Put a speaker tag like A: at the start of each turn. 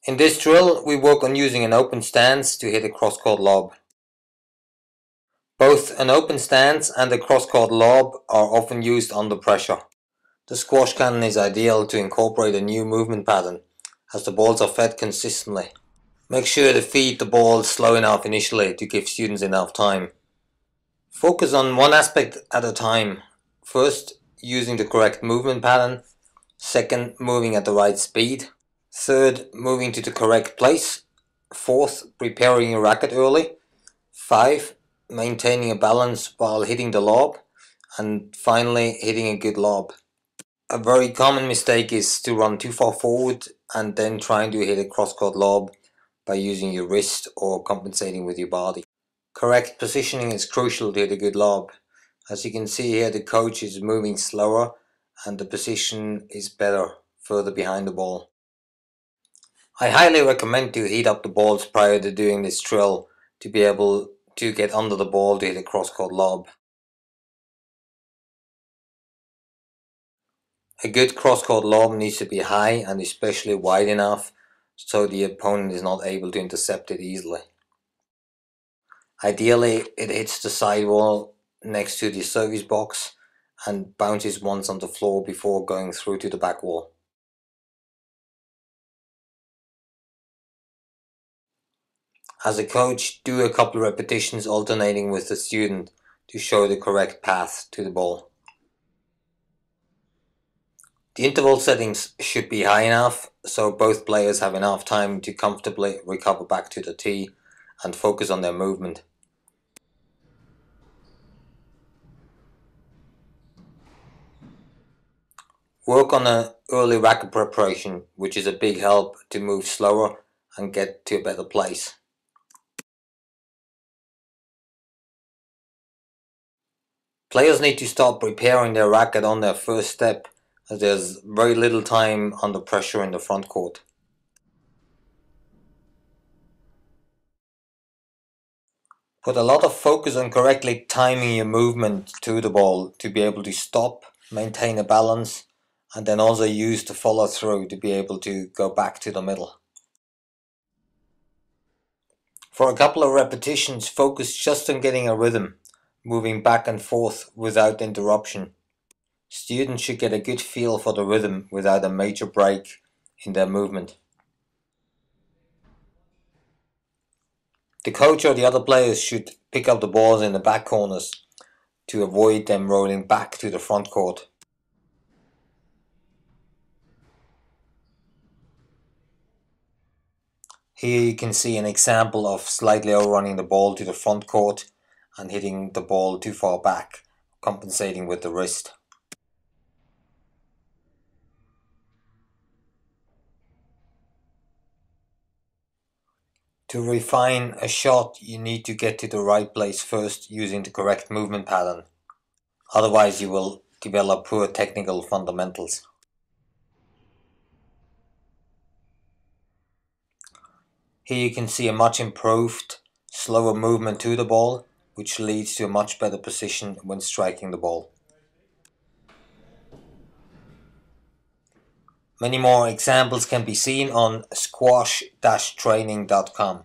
A: In this drill, we work on using an open stance to hit a cross-court lob. Both an open stance and a cross-court lob are often used under pressure. The squash cannon is ideal to incorporate a new movement pattern, as the balls are fed consistently. Make sure to feed the ball slow enough initially to give students enough time. Focus on one aspect at a time. First, using the correct movement pattern. Second, moving at the right speed. Third, moving to the correct place. Fourth, preparing your racket early. 5, maintaining a balance while hitting the lob. And finally, hitting a good lob. A very common mistake is to run too far forward and then trying to hit a cross-court lob by using your wrist or compensating with your body. Correct positioning is crucial to hit a good lob. As you can see here, the coach is moving slower and the position is better further behind the ball. I highly recommend to heat up the balls prior to doing this drill to be able to get under the ball to hit a cross-court lob. A good cross-court lob needs to be high and especially wide enough so the opponent is not able to intercept it easily. Ideally, it hits the sidewall next to the service box and bounces once on the floor before going through to the back wall. As a coach, do a couple of repetitions alternating with the student to show the correct path to the ball. The interval settings should be high enough so both players have enough time to comfortably recover back to the tee and focus on their movement. Work on an early racket preparation, which is a big help to move slower and get to a better place. Players need to start preparing their racket on their first step, as there's very little time under pressure in the front court. Put a lot of focus on correctly timing your movement to the ball to be able to stop, maintain a balance, and then also use the follow through to be able to go back to the middle. For a couple of repetitions, focus just on getting a rhythm, moving back and forth without interruption. Students should get a good feel for the rhythm without a major break in their movement. The coach or the other players should pick up the balls in the back corners to avoid them rolling back to the front court. Here you can see an example of slightly overrunning the ball to the front court and hitting the ball too far back, compensating with the wrist. To refine a shot, you need to get to the right place first using the correct movement pattern. Otherwise you will develop poor technical fundamentals. Here you can see a much improved, slower movement to the ball, which leads to a much better position when striking the ball. Many more examples can be seen on squash-training.com.